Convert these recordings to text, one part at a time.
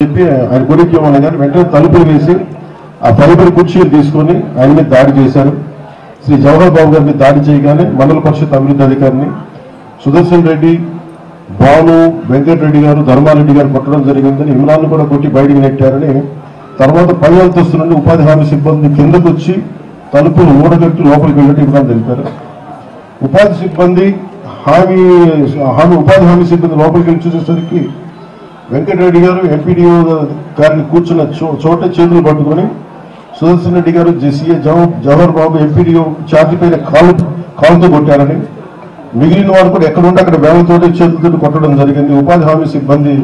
చెప్పి ఆయన కొడుక్కోమని కానీ వెంటనే తలుపులు వేసి ఆ ఫైబర్ కుర్చీలు తీసుకొని ఆయన మీద దాడి చేశారు. శ్రీ జవహర్ బాబు గారిని దాడి చేయగానే మండల పరిషత్ అభివృద్ధి అధికారిని సుదర్శన్ రెడ్డి, భాను, వెంకటరెడ్డి గారు, ధర్మారెడ్డి గారు కొట్టడం జరిగిందని, ఇమ్రాన్ కూడా కొట్టి బయటికి నెట్టారని, తర్వాత పై అంతస్తు నుండి ఉపాధి హామీ సిబ్బంది కిందకు వచ్చి తలుపులు ఊడగట్టి లోపలికి వెళ్ళి ఇమ్రాన్ తెలిపారు. ఉపాధి హామీ సిబ్బంది లోపలికి వెళ్ళి చూసేసరికి వెంకటరెడ్డి గారు ఎంపీడీఓ గారిని కూర్చున్న చోట చేతులు పట్టుకొని సుదర్శన్ రెడ్డి గారు జెసిఏ జవహర్ బాబు ఎంపీడీఓ ఛార్జీ పైన కాలుతో కొట్టారని, మిగిలిన వారు కూడా ఎక్కడుంటే అక్కడ వేలతోటి చేతులతో కొట్టడం జరిగింది. ఉపాధి హామీ సిబ్బంది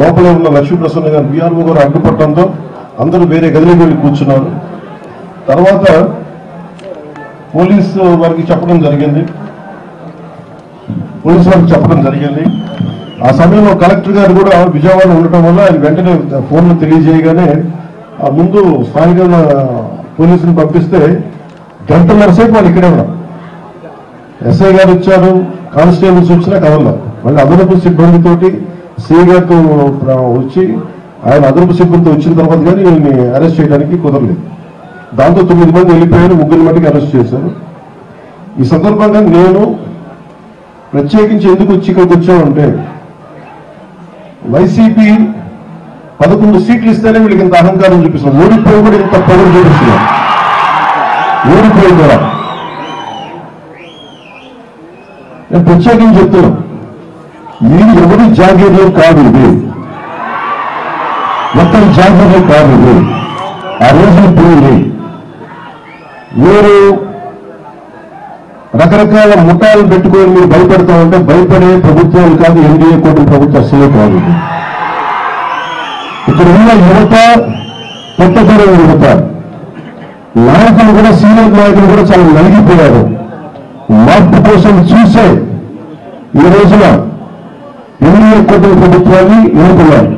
లోపలే ఉన్న లక్ష్మీప్రసన్న గారు బీఆర్ఓ గారు అడ్డుపట్టడంతో అందరూ వేరే గదిలోకి వెళ్ళి కూర్చున్నారు. తర్వాత పోలీసు వారికి చెప్పడం జరిగింది. ఆ సమయంలో కలెక్టర్ గారు కూడా విజయవాడ ఉండటం వల్ల ఆయన వెంటనే ఫోన్లు తెలియజేయగానే ఆ ముందు స్థానిక పోలీసులు పంపిస్తే గంటన్నర సేపు వాళ్ళు ఇక్కడే ఉన్నారు. ఎస్ఐ గారు వచ్చారు, కానిస్టేబుల్స్ వచ్చినా కదలరు. మళ్ళీ అదనపు సిబ్బందితోటి సిఐ గారితో వచ్చి ఆయన అదనపు సిబ్బందితో వచ్చిన తర్వాత కానీ వీళ్ళని అరెస్ట్ చేయడానికి కుదరలేదు. దాంతో 9 మంది వెళ్ళిపోయారు, 3 మట్టికి అరెస్ట్ చేశారు. ఈ సందర్భంగా నేను ప్రత్యేకించి ఎందుకు వచ్చి ఇక్కడికి వచ్చామంటే, వైసీపీ 11 సీట్లు ఇస్తేనే వీళ్ళకి ఇంత అహంకారం చూపిస్తున్నాం. ఓడిపోయి కూడా ఇంత పొగరు చూపిస్తున్నాం. ఓడిపోయి కూడా నేను ప్రత్యేకించి చెప్తున్నాను, మీరు ఎవరి జాగీర్లు కాదు, ఇది ఒక్కరి జాగీర్లు కాదు. ఇది ఆ రోజులు పోయింది. మీరు రకరకాల ముఠాలు పెట్టుకొని మీరు భయపడతామంటే భయపడే ప్రభుత్వాలు కాదు, ఎన్డీఏ కూటమి ప్రభుత్వం అసలే కాదు. ఇక్కడ ఉన్న యువత కొత్తతరం యువత, నాయకులు కూడా, సీనియర్ నాయకులు కూడా చాలా నలిగిపోయారు. మార్పు కోసం చూసే ఈ రోజున ఎన్డీఏ కూటమి ప్రభుత్వాన్ని ఎన్నుకున్నారు.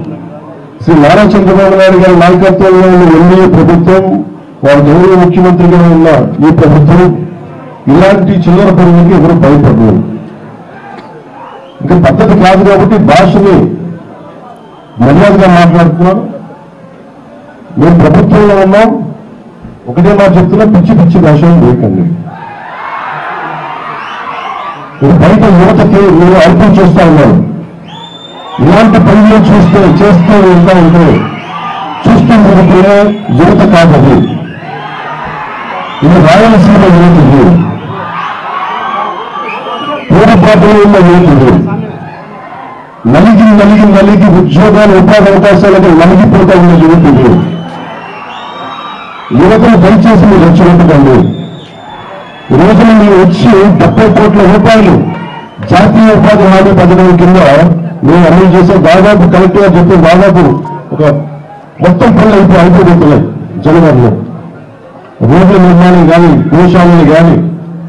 శ్రీ నారా చంద్రబాబు నాయుడు గారి నాయకత్వంలో ఉన్న ఎన్డీఏ ప్రభుత్వం, వారి గౌరవ ముఖ్యమంత్రిగా ఉన్న ఈ ప్రభుత్వం ఇలాంటి చిల్లర పనులకి ఎవరు భయపడరు. ఇంకా పద్ధతి కాదు కాబట్టి భాషని మర్యాదగా మాట్లాడుతున్నాం. మేము ప్రభుత్వంలో ఉన్నాం, ఒకటే మాట చెప్తున్నా, పిచ్చి పిచ్చి భాషను లేకండి. బయట యువతకి మీరు అర్థం చేస్తా ఉన్నారు. ఇలాంటి పనులు చేస్తూ ఉంటా ఉంటే చూస్తూ ఉంటున్న యువత కాదది. ఇది రాయలసీమ యువతుడు, పూర్వపాటలో ఉన్న యువతుడు, నలిగి ఉద్యోగాలు, ఉపాధి అవకాశాలకు నలిగిపోతా ఉన్న యువతుడు. యువతను దయచేసి మీరు రెచ్చగొట్టకండి. ఈ రోజున మీరు వచ్చి 70 కోట్ల రూపాయలు జాతీయ ఉపాధి హామీ పథకం కింద మేము అమలు చేసే, దాదాపు కలెక్టర్ గారు చెప్పిన దాదాపు ఒక మొత్తం పనులు అయిపోతున్నాయి. జనవరిలో రోడ్ల నిర్మాణం కానీ, గోశాలని కానీ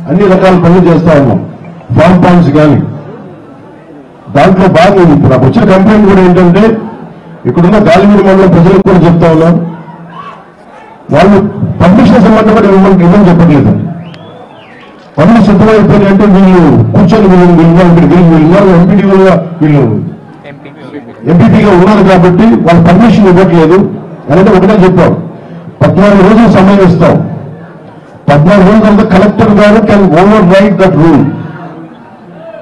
అన్ని రకాల పనులు చేస్తా ఉన్నాం. ఫార్మ్ పాయింట్స్ కానీ. దాంట్లో బాగా ఇప్పుడు నాకు వచ్చిన కంప్లైంట్ కూడా ఏంటంటే, ఇక్కడున్న గాలిమీడి మండలం ప్రజలకు కూడా చెప్తా ఉన్నాం, వాళ్ళు పర్మిషన్స్ ఇవ్వమంటే కూడా ఇవ్వమని చెప్పట్లేదు. పనులు సిద్ధమైపోయినాయి అంటే వీళ్ళు కూర్చొని ఎంపీటీగా ఉన్నారు కాబట్టి వాళ్ళు పర్మిషన్ ఇవ్వట్లేదు. అంటే ఒకటే చెప్పాం, 14 రోజులు సమయం ఇస్తాం. 14 రోజుల తర్వాత కలెక్టర్ గారు can over right that rule.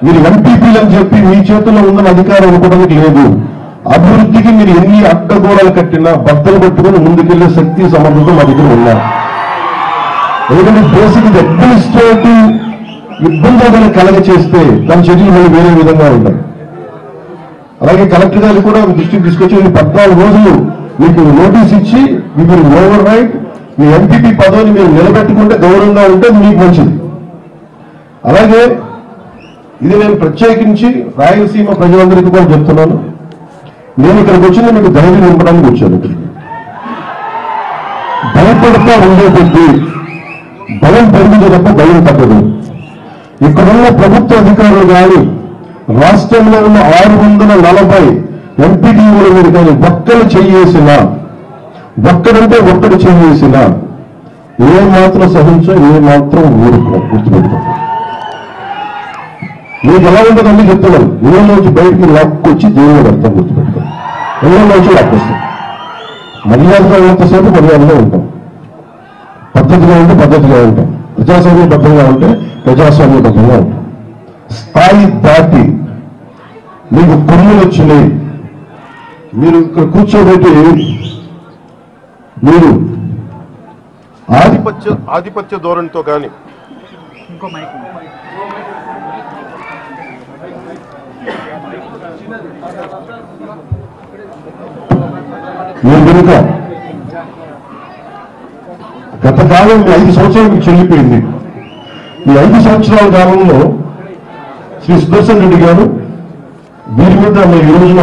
మీరు ఎంపీపీలు అని చెప్పి మీ చేతుల్లో ఉన్న అధికారం ఇవ్వడానికి లేదు. అభివృద్ధికి మీరు ఎన్ని అడ్డగోడలు కట్టినా బద్దలు పట్టుకుని ముందుకెళ్లే శక్తి సమర్థత మా దగ్గర ఉన్నారు. ఎందుకంటే బేసిక్ అడ్మినిస్ట్రేటివ్ ఇబ్బందులను కలగ చేస్తే దాని చర్యలు మళ్ళీ వేరే విధంగా ఉంటాయి. అలాగే కలెక్టర్ గారు కూడా దృష్టికి తీసుకొచ్చి 14 రోజులు మీకు నోటీస్ ఇచ్చి మీరు ఓవర్ రైట్ మీ ఎంపీపీ పదవిని మీరు నిలబెట్టుకుంటే, గౌరవంగా ఉంటే మీకు మంచిది. అలాగే ఇది నేను ప్రత్యేకించి రాయలసీమ ప్రజలందరికీ కూడా చెప్తున్నాను, నేను ఇక్కడికి వచ్చిన మీకు ధైర్యం నింపడానికి వచ్చాను. భయపడతా ఉండే కొద్దీ భయం పెరిగింది తప్ప భయం తగ్గదు. ఇక్కడున్న ప్రభుత్వ అధికారులు కానీ, రాష్ట్రంలో ఉన్న 640 ఎంపీటీఓల మీద కానీ ఒక్కరు చెయ్యేసినా, ఒక్కడంటే ఒక్కడు చెయ్యేసినా ఏ మాత్రం సహించో, ఏ మాత్రం గుర్తుపెడతాం. మీకు ఎలా ఉంటుందని చెప్తున్నాను. ఇళ్ళలోంచి బయటికి లాక్కొచ్చి దేవుడు అర్థం గుర్తుపెడతాం. ఇళ్ళలోంచి లాక్కొస్తాం. మర్యాదగా ఉన్నంతసేపు మర్యాదగా ఉంటాం, పద్ధతిగా ఉంటే పద్ధతిగా ఉంటాం, ప్రజాస్వామ్యబద్ధంగా ఉంటే ప్రజాస్వామ్యబద్ధంగా ఉంటాం. స్థాయి దాటి మీకు కొమ్ములు వచ్చినాయి, మీరు ఇక్కడ కూర్చోబెట్టి మీరు ఆధిపత్య ధోరణితో కానీ మీరు కనుక గత కాలం 5 సంవత్సరాలు మీకు చెల్లిపోయింది. ఈ 5 సంవత్సరాల కాలంలో శ్రీ సుదర్శన్ రెడ్డి గారు వీరి మీద ఈ రోజున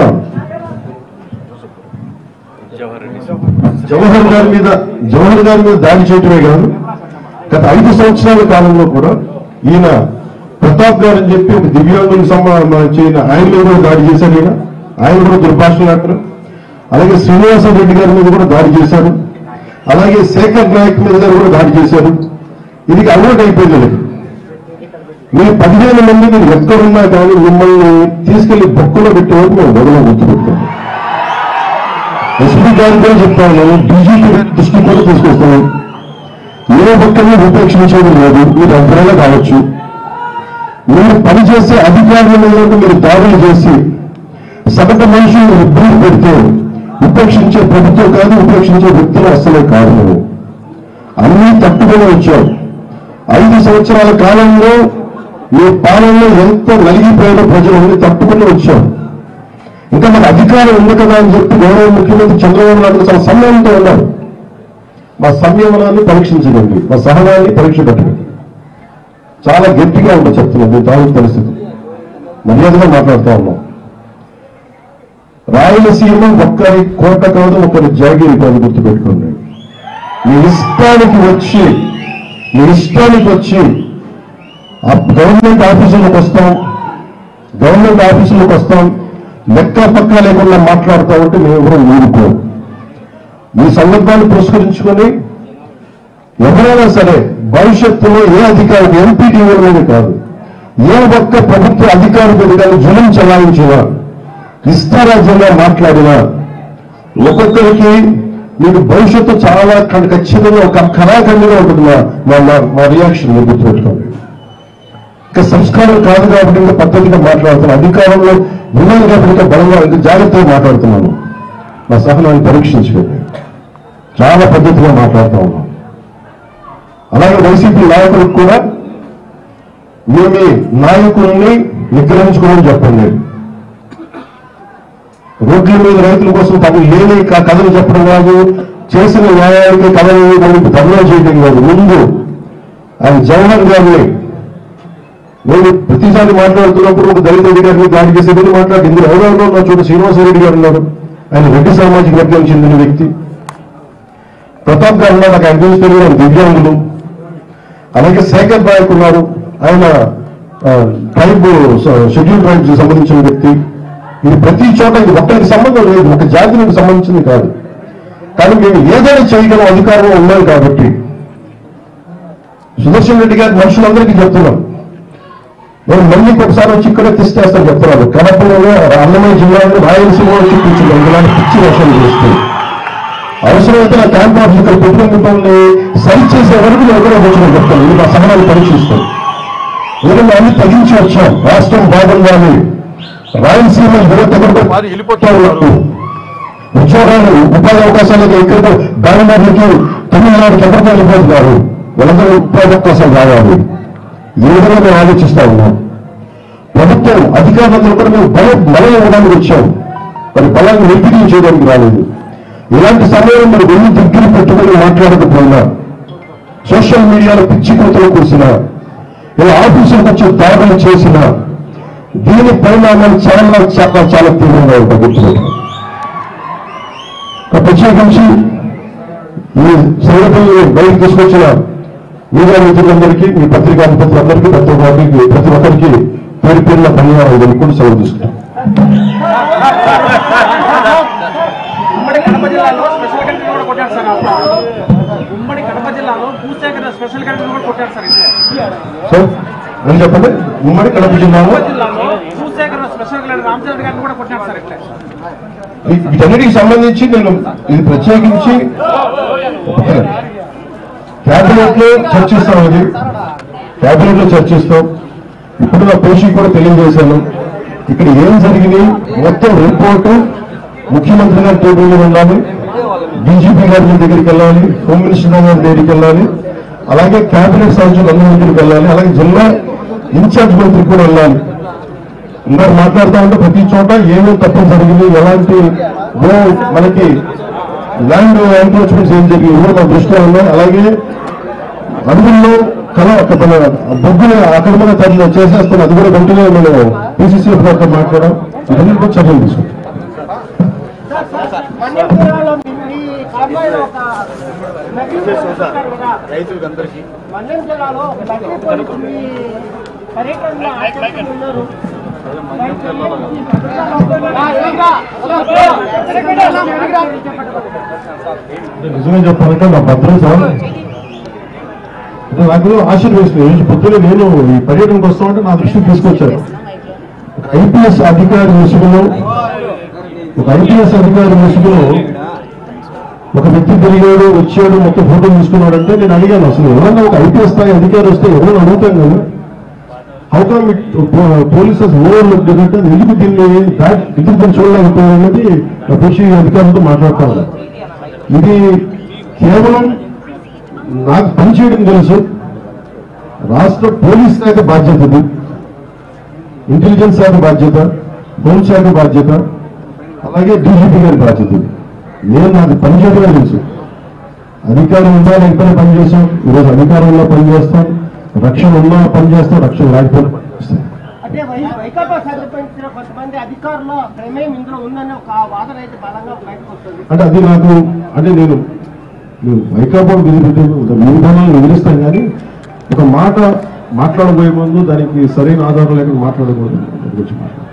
జవహర్ గారి మీద దాడి చేయటమే కాదు, గత 5 సంవత్సరాల కాలంలో కూడా ఈయన ప్రతాప్ గారు అని చెప్పి ఒక దివ్యాంగులకు సంబంధించిన ఆయన మీద కూడా దాడి చేశారు. ఆయన కూడా దుర్భాషలాడతారు. అలాగే శ్రీనివాస రెడ్డి గారి మీద కూడా దాడి చేశారు. అలాగే శేఖర్ నాయక్ మీద కూడా దాడి చేశారు. ఇది అలవాటు అయిపోయింది. మీరు 15 మంది మీరు ఎక్కడున్నా కానీ మిమ్మల్ని తీసుకెళ్లి బొక్కలో పెట్టే వరకు మేము గొడవ గుర్తుపెట్టాం. ఎస్పీ గారు కూడా చెప్తాను, డీజీపీ దృష్టి కూడా తీసుకొస్తాను. ఏ ఒక్కరిని ఉపేక్షించేది లేదు. మీరు ఎవరైనా కావచ్చు, మీరు పనిచేసే అధికారుల మీద మీరు దాడులు చేసి సగటు మనుషులు ఇబ్బంది పెడితే ఉపేక్షించే ప్రభుత్వం కాదు, ఉపేక్షించే వ్యక్తులు అస్సలే కాదు. అన్నీ తట్టుకొని వచ్చాం. 5 సంవత్సరాల కాలంలో ఈ పాలనలో ఎంత నలిగిపోయారో ప్రజలు తట్టుకుని వచ్చాం. ఇంకా మన అధికారం ఉంది కదా అని చెప్పి గౌరవ ముఖ్యమంత్రి చంద్రబాబు నాయుడు చాలా సంయమనంతో ఉన్నారు. మా సంయమనాన్ని పరీక్షించదండి, మా సహనాన్ని పరీక్ష పెట్టండి. చాలా గట్టిగా ఉంటుంది చెప్తున్నాం. మీ తాలూకు పరిస్థితి మర్యాదగా మాట్లాడుతూ ఉన్నాం. రాయలసీమ ఒక్కరి కోట కాదు, ఒకరి జాగీరి కాదు, గుర్తుపెట్టుకోండి. మీ ఇష్టానికి వచ్చి గవర్నమెంట్ ఆఫీసులకు వస్తాం, లెక్క పక్క లేకుండా మాట్లాడుతూ ఉంటే మేము ఎవరూ ఊరుకోం. ఈ సందర్భాన్ని పురస్కరించుకొని ఎవరైనా సరే భవిష్యత్తులో ఏ అధికారి ఎంపీటీవీ మీద కాదు, ఏ ఒక్క ప్రభుత్వ అధికారి మీద కానీ జులుం చెలాయించినా, ఇష్టారాజ్యంగా మాట్లాడినా ఒక్కొక్కరికి మీకు భవిష్యత్తు చాలా ఖచ్చితంగా ఒక కళాఖండిగా ఉంటుంది. మా రియాక్షన్ మీరు గుర్తుపెట్టుకోండి. ఇంకా సంస్కారం కాదు కాబట్టి ఇంకా పద్ధతిగా మాట్లాడుతున్నాను. అధికారంలో ఉన్నాను కాబట్టి ఇంకా బలంగా ఇంకా జాగ్రత్తగా మాట్లాడుతున్నాను. మా సహనాన్ని పరీక్షించుకోండి. చాలా పద్ధతిగా మాట్లాడుతూ ఉన్నాం. అలాగే వైసీపీ నాయకులకు కూడా మీ నాయకుల్ని నిగ్రహించుకోమని చెప్పండి. రోడ్ల మీద రైతుల కోసం తను లేని కథలు చెప్పడం కాదు, చేసిన న్యాయానికి కథలు ధర్నా చేయడం కాదు. ముందు ఆయన జవహర్ గారిని నేను ప్రతిసారి మాట్లాడుతున్నప్పుడు ఒక దళిత అధికారిని దాడి చేసేదని మాట్లాడి ఇందులో ఎవరెవరో నా చోట శ్రీనివాసరెడ్డి గారు ఉన్నారు. ఆయన రెడ్డి సామాజిక వర్గానికి చెందిన వ్యక్తి. ప్రతాప్ గారు ఉన్నారు, నాకు ఆయన గురించి తెలియదు, దివ్యాంగులు. అలాగే శేఖర్ నాయక్ ఉన్నారు, ఆయన ట్రైబ్ షెడ్యూల్ ట్రైబ్స్ సంబంధించిన వ్యక్తి. ఇది ప్రతి చోట ఇది ఒక్కరికి సంబంధం లేదు, ఒక జాతికి సంబంధించింది కాదు. కానీ మేము ఏదైనా చేయగలం అధికారంలో ఉన్నాం కాబట్టి సుదర్శన్ రెడ్డి గారి మనుషులందరికీ చెప్తున్నాం. నేను మళ్ళీ ఒకసారి వచ్చి ఇక్కడే తెస్తేస్తాను చెప్తున్నాను. కడపలోనే అన్నమయ్య జిల్లాలో రాయలసీమ వచ్చి కూర్చున్నాం. ఇలాంటి పిచ్చి వర్షాలు చేస్తూ అవసరమైతే నా క్యాంప్ ఆఫీస్ ఇక్కడ పెట్టుకుని సరి చేసే వరకు నేను ఎక్కడో కూర్చొని చెప్తాను. ఇది మా సహనాన్ని పరీక్షిస్తాం. ఎందుకంటే అన్ని తగ్గించి వచ్చాం. రాష్ట్రం బాగుండాలి, రాయలసీమ వెళ్ళిపోతా ఉన్నారు. ఉద్యోగాలు ఉపాధి అవకాశాలకి ఎక్కడికో బెంగళూరుకి తమిళనాడుకి ఎక్కడికో వెళ్ళిపోతున్నారు. వాళ్ళందరూ ఉపాధి అవకాశాలు రావాలి. ఏ విధంగా మేము ఆలోచిస్తా ఉన్నాం. ప్రభుత్వం అధికారులందరూ కూడా మేము బలం ఇవ్వడానికి వచ్చాం, మరి బలాన్ని నిర్వీర్యం చేయడానికి రాలేదు. ఇలాంటి సమయంలో మరి వెళ్ళి దగ్గర పెట్టుకుని మాట్లాడకపోయినా, సోషల్ మీడియాలో పిచ్చి కూతులు కూర్చున్నా, ఇలా ఆఫీసులకు వచ్చి దాడులు చేసినా దీని పరిణామాలు చాలా చాలా చాలా తీవ్రంగా ఉంటాయి. గుర్తుపెట్టు. ప్రత్యేకించి ఈ సంఘటనలు బయటకు తీసుకొచ్చిన మీడియా మిత్రులందరికీ, మీ పత్రికాధిపతులందరికీ, ప్రతి ఒక్కరికి పేరు పేరున ధన్యవాదాలు తెలుపుకుంటూ సెలవు తీసుకుంటాం. ఉమ్మడి కడప జిల్లాలో స్పెషల్ కలెక్టర్ కూడా కొట్టారు సార్. ఉమ్మడి కడప జిల్లాలో భూసేకరణ స్పెషల్ కలెక్టర్ కూడా కొట్టారు సార్. సార్ అని చెప్పండి. ఉమ్మడి కడప జిల్లాలో భూసేకరణ స్పెషల్ కలెక్టర్ రామచంద్ర గారిని కూడా కొట్టారు సార్. ఇట్లా వీటన్నిటికి సంబంధించి నేను ఇది ప్రత్యేకించి క్యాబినెట్ లో చర్చిస్తాం. అది క్యాబినెట్ లో చర్చిస్తాం. ఇప్పుడు నా పోషికి కూడా తెలియజేశాను. ఇక్కడ ఏం జరిగింది మొత్తం రిపోర్టు ముఖ్యమంత్రి గారి టేబుల్ మీద ఉండాలి, డీజీపీ గారి దగ్గరికి వెళ్ళాలి, హోమ్ మినిస్టర్ గారి దగ్గరికి వెళ్ళాలి, అలాగే క్యాబినెట్ సభ్యులు అందరి దగ్గరికి వెళ్ళాలి, అలాగే జిల్లా ఇన్ఛార్జ్ మంత్రికి కూడా వెళ్ళాలి. ఇంకా మాట్లాడుతూ ఉంటే ప్రతి చోట ఏమేమి తప్పులు జరిగింది, ఎలాంటి మనకి ల్యాండ్ ఎంక్రోచ్మెంట్స్ ఏం జరిగింది కూడా మన దృష్టిలో ఉన్నాయి. అలాగే అడుగుల్లో బొగ్గుని అక్రమంగా చేసేస్తాను, అది కూడా వెంటనే మేము పిసిసి మాట్లాడడం, ఇవన్నీ కూడా చర్యలు తీసుకుంటాం. నిజంగా చెప్పాలంటే నా భద్రత నాకు ఆశీర్వదిస్తుంది. ఈరోజు పొద్దున నేను ఈ పర్యటనకు వస్తామంటే నా దృష్టికి తీసుకొచ్చాను. ఒక ఐపీఎస్ అధికారి ముసుగులో ఒక వ్యక్తి తిరిగాడు, వచ్చాడు, మొత్తం ఫోటో తీసుకున్నాడంటే నేను అడిగాను, అసలు ఎవరన్నా ఒక ఐపీఎస్ స్థాయి అధికారి వస్తే ఎవరైనా అడుగుతాం కదా, how come it polices over look అంటే అది ఎందుకు దీన్ని చూడలేకపోయారన్నది కృషి అధికారులతో మాట్లాడుతూ ఉన్నారు. ఇది కేవలం నాకు పనిచేయడం తెలుసు, రాష్ట్ర పోలీస్ శాఖ బాధ్యత, ఇది ఇంటెలిజెన్స్ శాఖ బాధ్యత, హోంశాఖ బాధ్యత, అలాగే డీజీపీ గారి బాధ్యత. నాకు పనిచేయడమే తెలుసు. అధికారం ఉందా లేకపోతే పనిచేస్తాం, ఈరోజు అధికారంలో పనిచేస్తాం, రక్షణ ఉన్నా పనిచేస్తాం, రక్షణ లేకపోతే పనిచేస్తాం. అంటే వైకాపా సంబంధించిన కొంతమంది అధికారులు ప్రమేయం ఇందులో ఉందని ఒక వాదన అయితే బలంగా బయటకు వస్తుంది. అంటే అది నాకు అంటే నేను వైకాపా విధానాలను వివరిస్తాం, కానీ ఒక మాట మాట్లాడబోయే ముందు దానికి సరైన ఆధారం లేకుండా మాట్లాడకూడదు. గురించి మాట్లాడాలి.